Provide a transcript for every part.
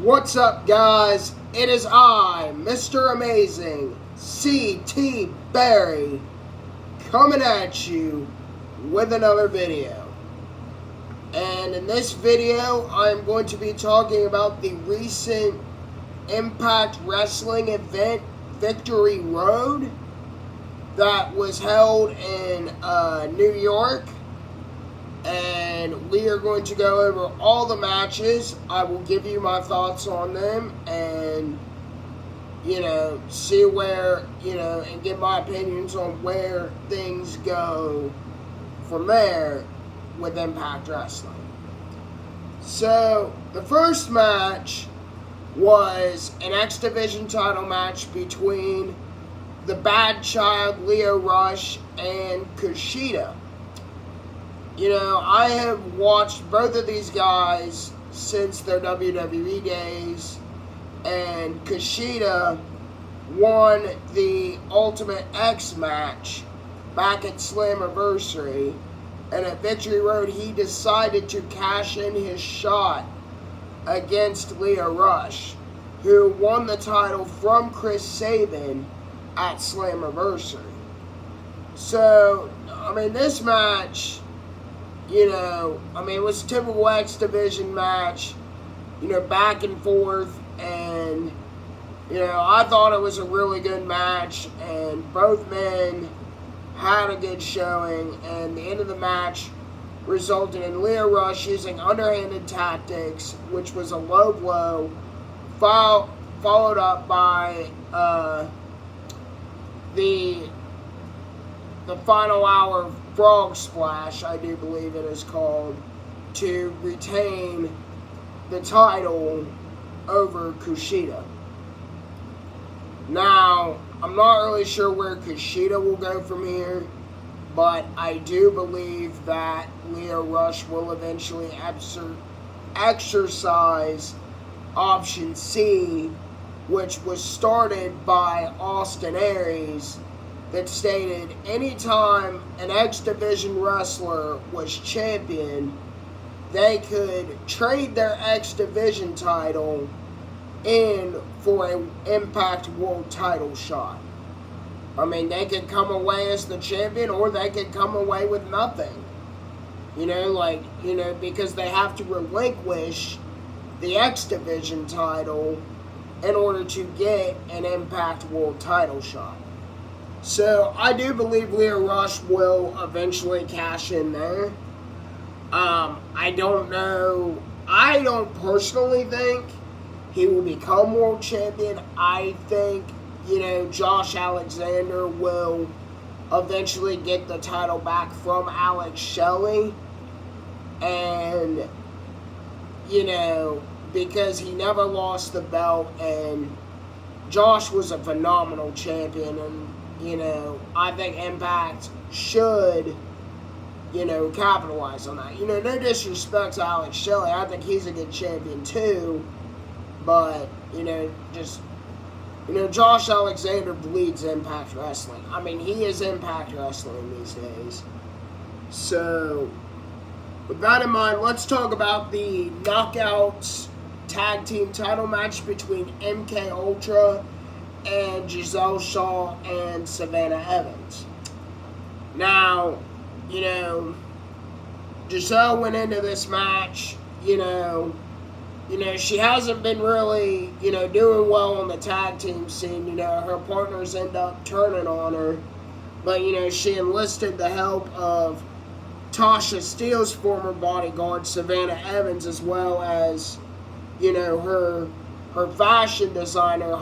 What's up, guys? It is I, Mr. Amazing, C.T. Barry, coming at you with another video. And in this video, I'm going to be talking about the recent Impact Wrestling event, Victory Road, that was held in New York. And we are going to go over all the matches. I will give you my thoughts on them and, see where, and give my opinions on where things go from there with Impact Wrestling. So, the first match was an X Division title match between the Bad Child, Lio Rush, and Kushida. I have watched both of these guys since their WWE days, and Kushida won the Ultimate X match back at Slammiversary, and at Victory Road he decided to cash in his shot against Lio Rush, who won the title from Chris Sabin at Slammiversary. So, this match, it was a typical X Division match, back and forth, and, I thought it was a really good match, and both men had a good showing, and the end of the match resulted in Lio Rush using underhanded tactics, which was a low blow, followed up by the final hour Frog Splash, I do believe it is called, to retain the title over Kushida. Now, I'm not really sure where Kushida will go from here, but I do believe that Lio Rush will eventually exercise option C, which was started by Austin Aries, that stated anytime an X Division wrestler was champion, they could trade their X Division title in for an Impact World title shot. They could come away as the champion, or they could come away with nothing. Because they have to relinquish the X Division title in order to get an Impact World title shot. So, I do believe Lio Rush will eventually cash in there. I don't know. I don't personally think he will become world champion. I think, Josh Alexander will eventually get the title back from Alex Shelley. And, because he never lost the belt, and Josh was a phenomenal champion, and I think Impact should, capitalize on that. No disrespect to Alex Shelley. I think he's a good champion too. But, Josh Alexander bleeds Impact Wrestling. He is Impact Wrestling these days. So, with that in mind, let's talk about the Knockouts Tag Team title match between MK Ultra and Giselle Shaw and Savannah Evans. Now, Giselle went into this match, she hasn't been really, doing well on the tag team scene. Her partners end up turning on her. But, she enlisted the help of Tasha Steele's former bodyguard, Savannah Evans, as well as, her fashion designer,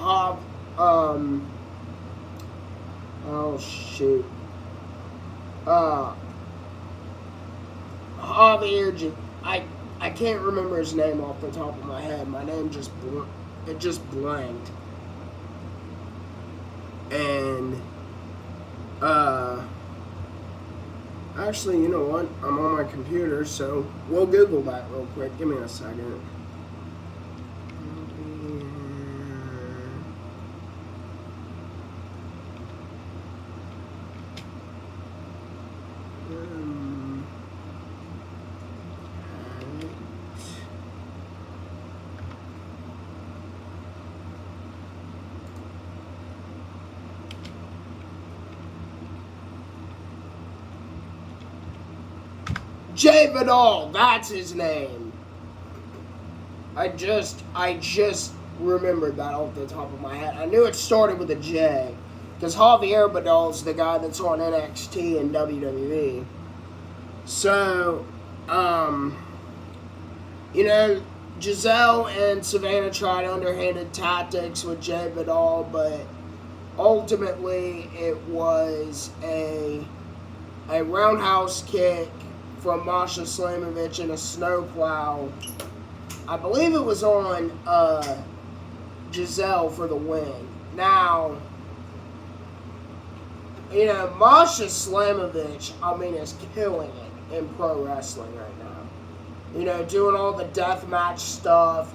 Javier, I can't remember his name off the top of my head. My name just blanked. And, actually, you know what? I'm on my computer, so we'll Google that real quick. Give me a second. Jay Vidal, that's his name. I just remembered that off the top of my head. I knew it started with a J. Because Javier Vidal's the guy that's on NXT and WWE. So, Giselle and Savannah tried underhanded tactics with Jay Vidal, but ultimately it was a roundhouse kick from Masha Slamovich in a snowplow. I believe it was on Giselle for the win. Now, Masha Slamovich, is killing it in pro wrestling right now. Doing all the deathmatch stuff,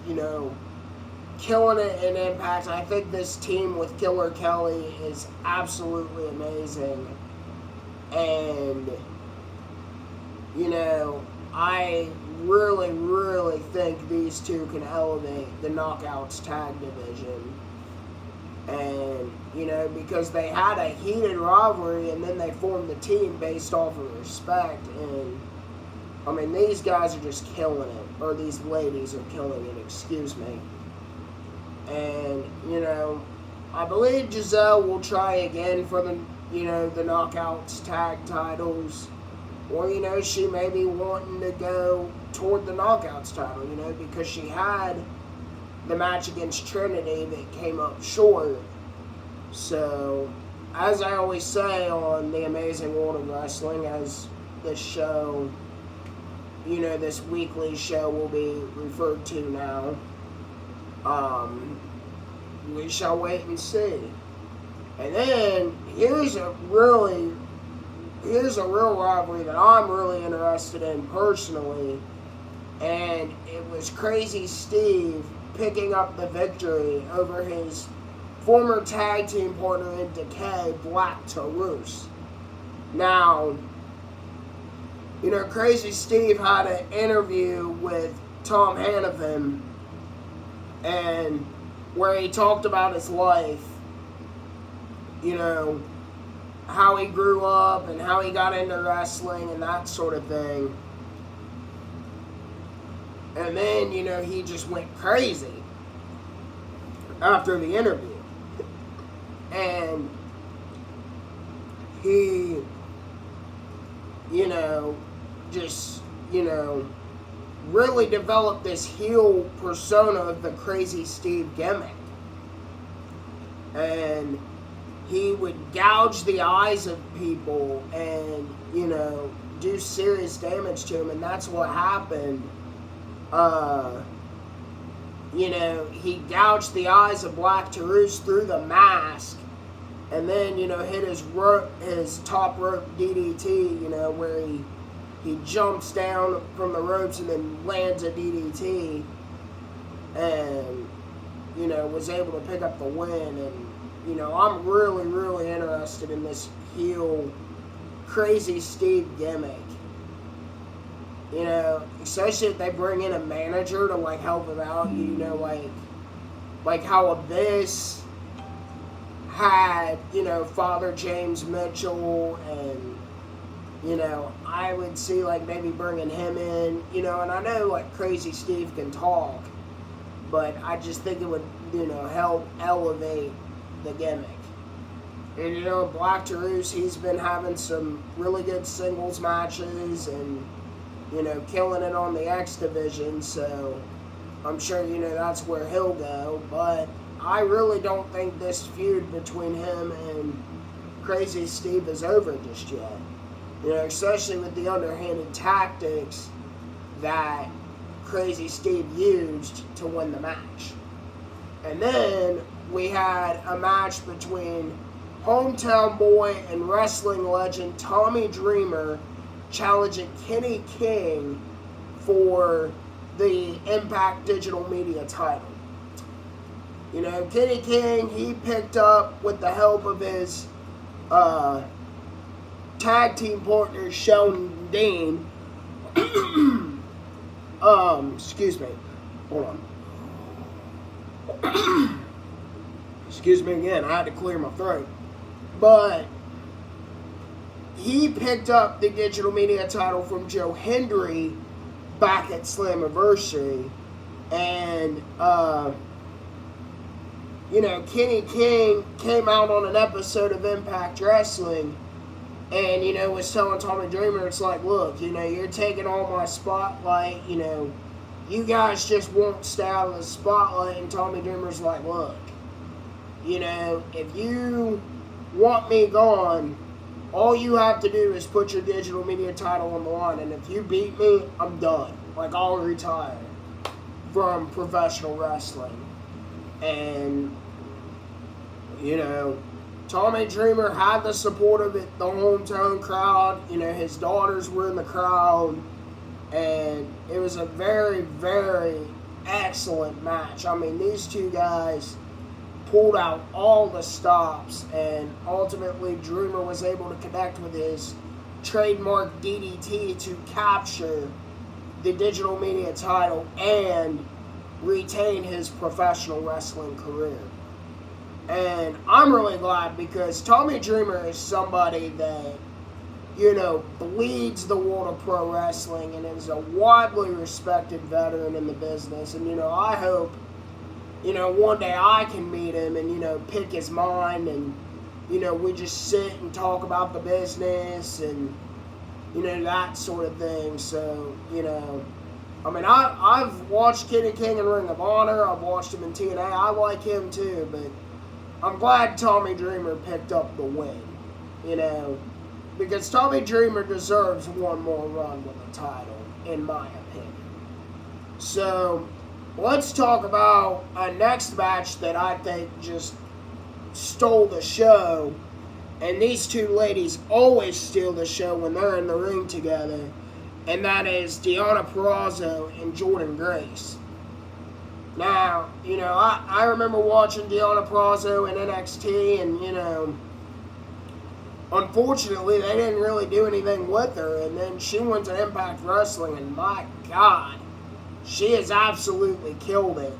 killing it in Impact. I think this team with Killer Kelly is absolutely amazing. And, I really, really think these two can elevate the Knockouts tag division. And, because they had a heated rivalry and then they formed the team based off of respect. And, these guys are just killing it. Or these ladies are killing it, excuse me. And, I believe Giselle will try again for the Knockouts tag titles. Or, she may be wanting to go toward the Knockouts title, because she had the match against Trinity that came up short. So, as I always say on The Amazing World of Wrestling, as this show, this weekly show will be referred to now, we shall wait and see. And then, here's a real rivalry that I'm really interested in personally, and it was Crazy Steve picking up the victory over his former tag team partner in Decay, Black Taurus. Now, Crazy Steve had an interview with Tom Hannafin, and where he talked about his life, how he grew up and how he got into wrestling and that sort of thing. And then, he just went crazy after the interview. And he, really developed this heel persona of the Crazy Steve gimmick. And he would gouge the eyes of people and, do serious damage to them, and that's what happened. He gouged the eyes of Black Taurus through the mask, and then, hit his top rope DDT, where he jumps down from the ropes and then lands a DDT, and, was able to pick up the win. And, I'm really, really interested in this heel Crazy Steve gimmick. Especially if they bring in a manager to, help him out, like how Abyss had, Father James Mitchell, and, I would see, maybe bringing him in, and I know, Crazy Steve can talk, but I just think it would, help elevate the gimmick. And, Black Taurus, he's been having some really good singles matches, and, killing it on the X Division, so I'm sure, that's where he'll go. But I really don't think this feud between him and Crazy Steve is over just yet. Especially with the underhanded tactics that Crazy Steve used to win the match. And then we had a match between hometown boy and wrestling legend Tommy Dreamer challenging Kenny King for the Impact Digital Media title. Kenny King, he picked up, with the help of his tag team partner Sheldon Dean. Excuse me. Hold on. Excuse me again, I had to clear my throat. But he picked up the digital media title from Joe Hendry back at Slammiversary. And, Kenny King came out on an episode of Impact Wrestling and, was telling Tommy Dreamer, it's like, look, you're taking all my spotlight, you guys just won't stay out of the spotlight. And Tommy Dreamer's like, look, if you want me gone, all you have to do is put your digital media title on the line, and if you beat me, I'm done. Like, I'll retire from professional wrestling. And, Tommy Dreamer had the support of the hometown crowd. His daughters were in the crowd. And it was a very, very excellent match. I mean, these two guys pulled out all the stops, and ultimately Dreamer was able to connect with his trademark DDT to capture the digital media title and retain his professional wrestling career. And I'm really glad, because Tommy Dreamer is somebody that, bleeds the world of pro wrestling and is a widely respected veteran in the business. And, I hope, one day I can meet him and, pick his mind and, we just sit and talk about the business and, that sort of thing. So, I've watched Kenny King in Ring of Honor. I've watched him in TNA. I like him too, but I'm glad Tommy Dreamer picked up the win, because Tommy Dreamer deserves one more run with the title, in my opinion. So, let's talk about a next match that I think just stole the show. And these two ladies always steal the show when they're in the ring together. And that is Deonna Purrazzo and Jordynne Grace. Now, I remember watching Deonna Purrazzo in NXT, and, unfortunately, they didn't really do anything with her. And then she went to Impact Wrestling, and my God, she has absolutely killed it.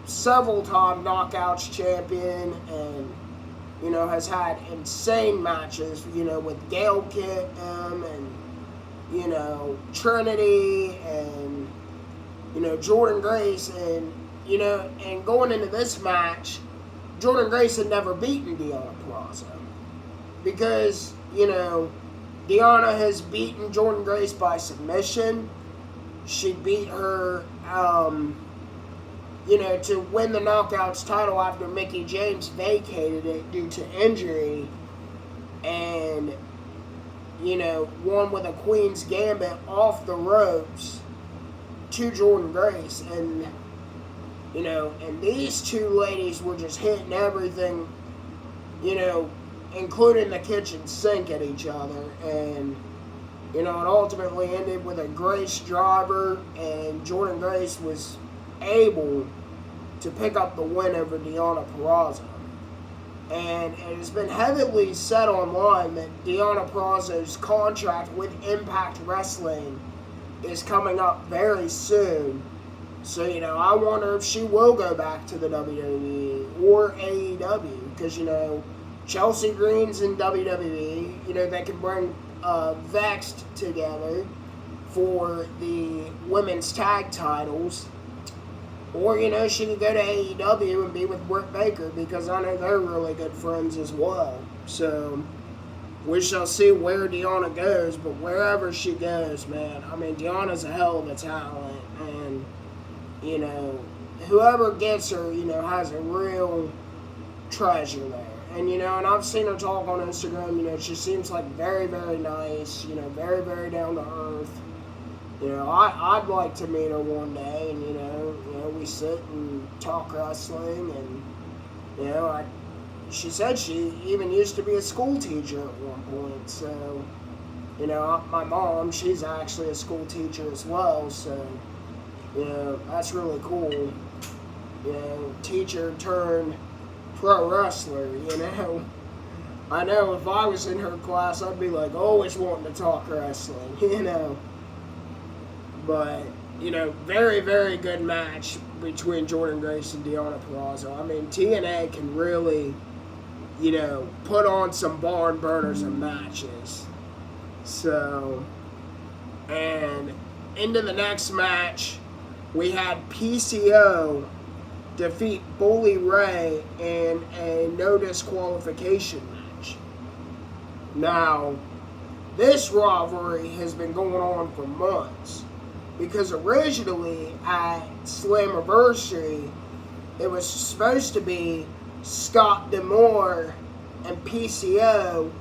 Several time Knockouts champion, and, has had insane matches, with Gail Kim and, Trinity and, Jordynne Grace. And, and going into this match, Jordynne Grace had never beaten Deonna Purrazzo, because, Deonna has beaten Jordynne Grace by submission. She beat her, to win the Knockouts title after Mickie James vacated it due to injury. And, won with a Queen's Gambit off the ropes to Jordynne Grace. And, and these two ladies were just hitting everything, including the kitchen sink at each other. And, it ultimately ended with a Grace driver, and Jordynne Grace was able to pick up the win over Deonna Purrazzo. And it has been heavily said online that Deonna Purrazzo's contract with Impact Wrestling is coming up very soon. So, I wonder if she will go back to the WWE or AEW, because, Chelsea Green's in WWE. They can bring Vexed together for the women's tag titles. Or, she could go to AEW and be with Britt Baker, because I know they're really good friends as well. So, we shall see where Deonna goes, but wherever she goes, man, Deonna's a hell of a talent. And, whoever gets her, has a real treasure there. And, and I've seen her talk on Instagram, she seems like very, very nice, very, very down to earth. I'd like to meet her one day, and, we sit and talk wrestling, and, she said she even used to be a school teacher at one point. So, my mom, she's actually a school teacher as well, so, that's really cool. Teacher turned pro wrestler, I know if I was in her class, I'd be like always wanting to talk wrestling, But, very, very good match between Jordynne Grace and Deonna Purrazzo. TNA can really, put on some barn burners and matches. So, and into the next match, we had PCO defeat Bully Ray in a no disqualification match. Now, this rivalry has been going on for months, because originally at Slammiversary, it was supposed to be Scott D'Amore and PCO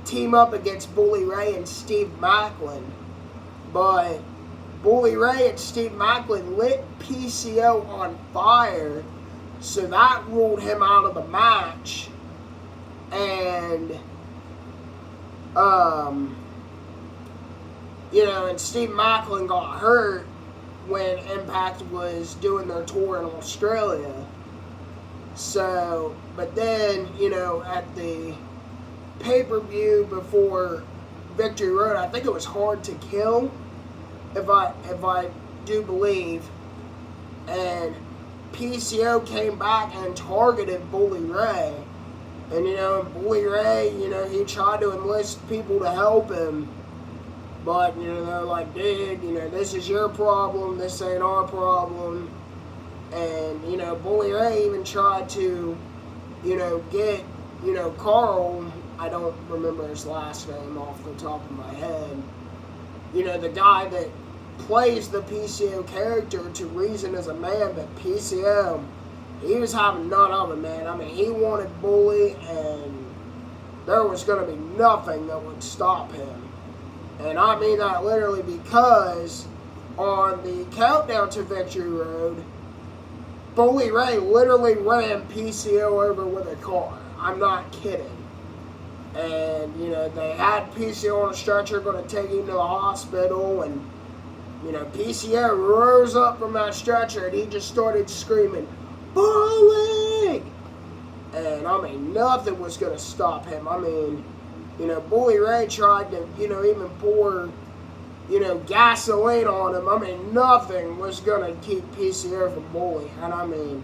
team up against Bully Ray and Steve Maclin, but Bully Ray and Steve Maclin lit PCO on fire, so that ruled him out of the match. And and Steve Maclin got hurt when Impact was doing their tour in Australia. So, but then, at the pay-per-view before Victory Road, I think it was Hard to Kill, if I do believe, and PCO came back and targeted Bully Ray. And, Bully Ray, he tried to enlist people to help him. But, they're like, dude, this is your problem, this ain't our problem. And, Bully Ray even tried to, get, Carl, I don't remember his last name off the top of my head, the guy that plays the PCO character to reason as a man, but PCO, he was having none of it, man. I mean, he wanted Bully, and there was going to be nothing that would stop him. And I mean that literally, because on the countdown to Victory Road, Bully Ray literally ran PCO over with a car. I'm not kidding. And, they had PCO on a stretcher, going to take him to the hospital, and, PCO rose up from that stretcher, and he just started screaming, Bully! And, I mean, nothing was going to stop him. I mean, Bully Ray tried to, even pour, gasoline on him. I mean, nothing was going to keep PCO from Bully. And, I mean,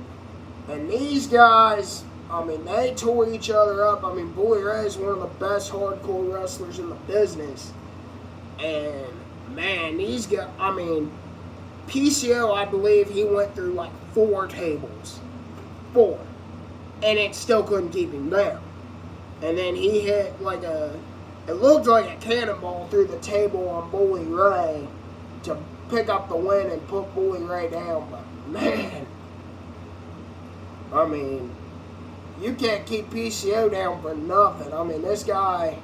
and these guys, I mean, they tore each other up. I mean, Bully Ray is one of the best hardcore wrestlers in the business. And, man, these guys, I mean, PCO, I believe he went through like 4 tables. 4. And it still couldn't keep him down. And then he hit it looked like a cannonball through the table on Bully Ray to pick up the win and put Bully Ray down. But, man, I mean, you can't keep PCO down for nothing. I mean, this guy,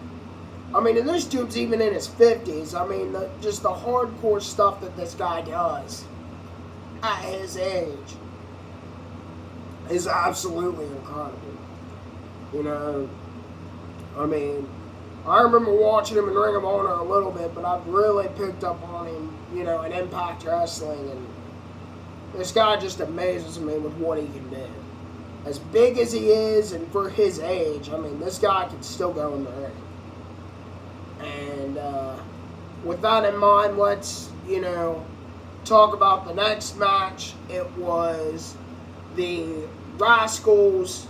and this dude's even in his 50s. I mean, just the hardcore stuff that this guy does at his age is absolutely incredible. I remember watching him in Ring of Honor a little bit, but I've really picked up on him, in Impact Wrestling, and this guy just amazes me with what he can do. As big as he is, and for his age, this guy can still go in the ring. And with that in mind, let's, talk about the next match. It was the Rascals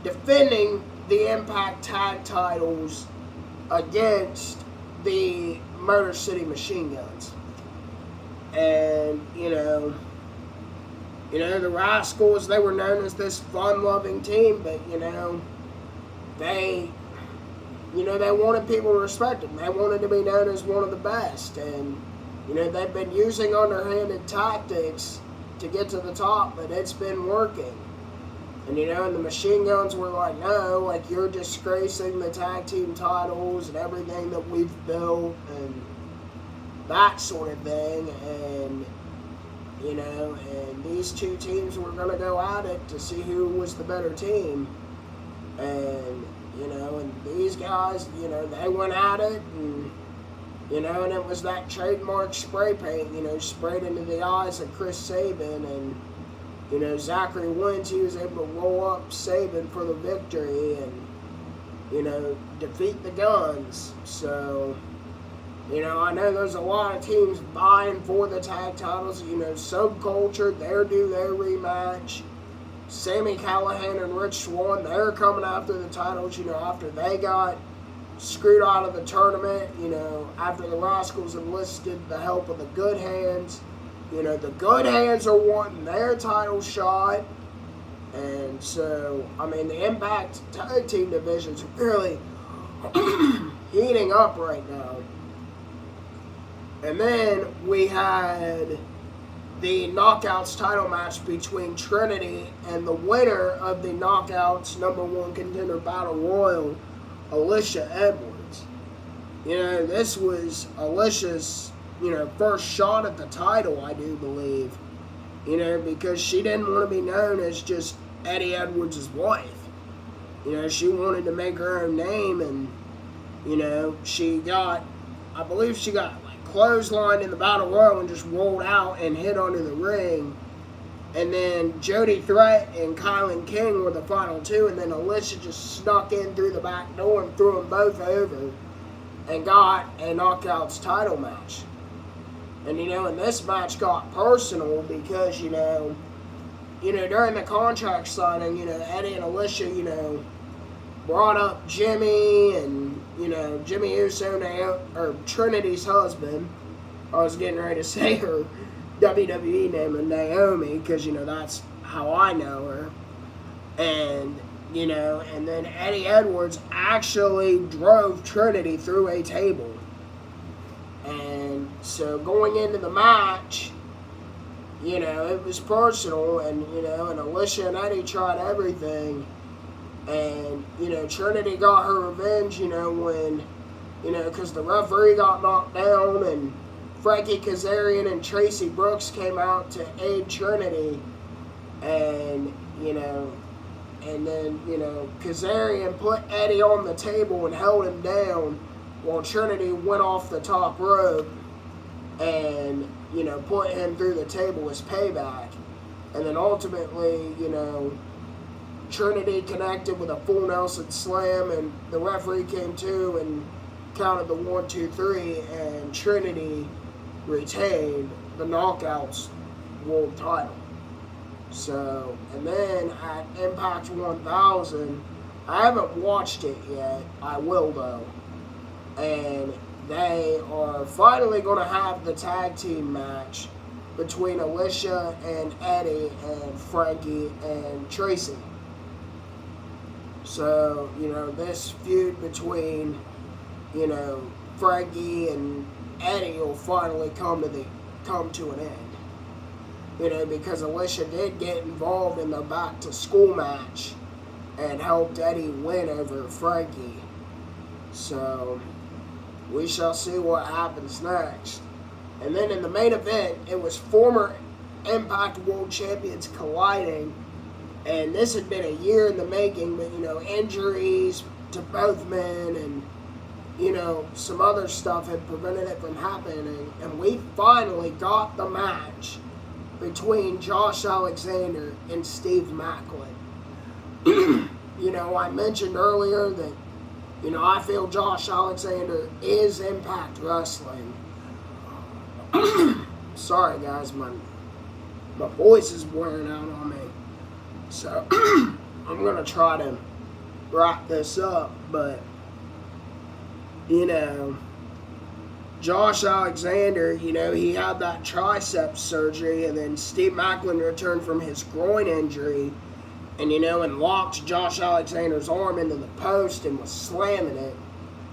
defending the Impact Tag Titles against the Motor City Machine Guns. And, the Rascals, they were known as this fun-loving team, but, they wanted people to respect them. They wanted to be known as one of the best. And, they've been using underhanded tactics to get to the top, but it's been working. And, and the Machine Guns were like, no, you're disgracing the tag team titles and everything that we've built and that sort of thing. And, and these two teams were going to go at it to see who was the better team. And, and these guys, they went at it, and, and it was that trademark spray paint, sprayed into the eyes of Chris Sabin, and, Zachary Wentz, he was able to roll up Sabin for the victory and, defeat the Guns. So, I know there's a lot of teams vying for the tag titles. Subculture, they're due their rematch. Sami Callihan and Rich Swann, they're coming after the titles, after they got screwed out of the tournament, after the Rascals enlisted the help of the Good Hands. The Good Hands are wanting their title shot. And so, the Impact Tag Team division's really heating up right now. And then we had the Knockouts title match between Trinity and the winner of the Knockouts #1 Contender Battle Royal, Alisha Edwards. This was Alicia's, first shot at the title, I do believe. Because she didn't want to be known as just Eddie Edwards' wife. She wanted to make her own name, and, I believe she got clotheslined in the Battle Royal and just rolled out and hit under the ring. And then Jody Threat and Kylan King were the final two, and then Alisha just snuck in through the back door and threw them both over and got a Knockouts title match. And, and this match got personal because, during the contract signing, Eddie and Alisha, brought up Jimmy and, Jimmy Uso, or Trinity's husband. I was getting ready to say her WWE name of Naomi, because, that's how I know her. And, and then Eddie Edwards actually drove Trinity through a table. And so going into the match, it was personal, and, and Alisha and Eddie tried everything. And, Trinity got her revenge, when, because the referee got knocked down, and Frankie Kazarian and Tracy Brooks came out to aid Trinity. And, and then, Kazarian put Eddie on the table and held him down while Trinity went off the top rope and, put him through the table as payback. And then ultimately, Trinity connected with a full Nelson slam, and the referee came to and counted the 1, 2, 3, and Trinity retained the Knockouts World title. So, and then at Impact 1000, I haven't watched it yet, I will though, and they are finally going to have the tag team match between Alisha and Eddie and Frankie and Tracy. So, this feud between, Frankie and Eddie will finally come to an end. Because Alisha did get involved in the back to school match and helped Eddie win over Frankie. So, we shall see what happens next. And then in the main event, it was former Impact World Champions colliding. And this had been a year in the making, but, injuries to both men and, some other stuff had prevented it from happening. And we finally got the match between Josh Alexander and Steve Maclin. I mentioned earlier that, I feel Josh Alexander is Impact Wrestling. Sorry, guys, my voice is wearing out on me. So, I'm going to try to wrap this up, but, Josh Alexander, he had that tricep surgery, and then Steve Maclin returned from his groin injury, and, and locked Josh Alexander's arm into the post and was slamming it.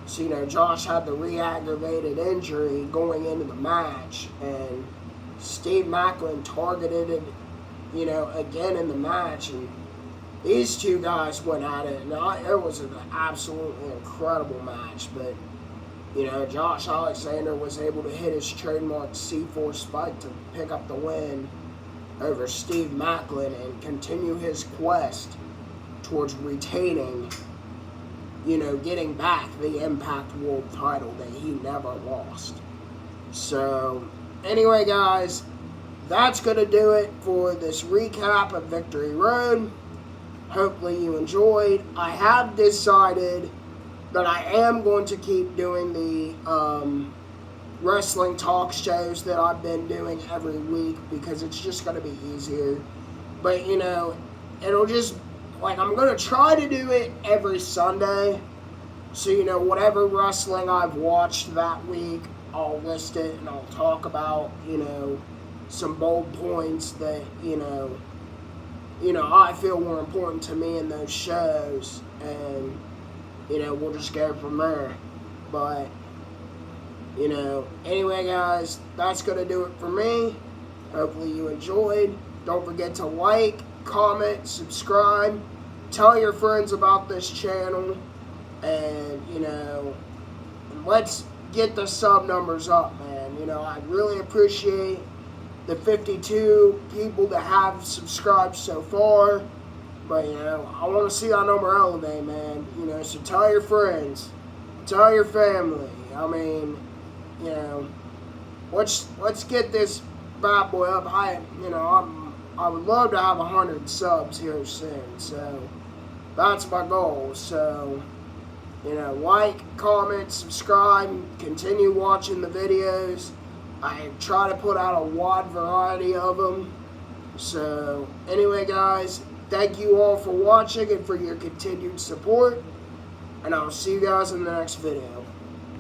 So, Josh had the re-aggravated injury going into the match, and Steve Maclin targeted it, again in the match, and these two guys went at it, and it was an absolutely incredible match, but, Josh Alexander was able to hit his trademark C4 spike to pick up the win over Steve Maclin and continue his quest towards retaining, getting back the Impact World title that he never lost. So, anyway, guys, that's going to do it for this recap of Victory Road. Hopefully you enjoyed. I have decided that I am going to keep doing the wrestling talk shows that I've been doing every week because it's just going to be easier. But, it'll just, like, I'm going to try to do it every Sunday. So, you know, whatever wrestling I've watched that week, I'll list it and I'll talk about, you know, some bold points that, you know, I feel were important to me in those shows. And, you know, we'll just go from there. But, you know, anyway, guys, that's going to do it for me. Hopefully you enjoyed. Don't forget to like, comment, subscribe. Tell your friends about this channel. And, you know, let's get the sub numbers up, man. You know, I really appreciate the 52 people that have subscribed so far. But, you know, I want to see that number elevate, man. You know, so tell your friends. Tell your family. I mean, you know, let's get this bad boy up. I would love to have 100 subs here soon. So, that's my goal. So, you know, like, comment, subscribe, continue watching the videos. I try to put out a wide variety of them. So, anyway, guys, thank you all for watching and for your continued support. And I'll see you guys in the next video.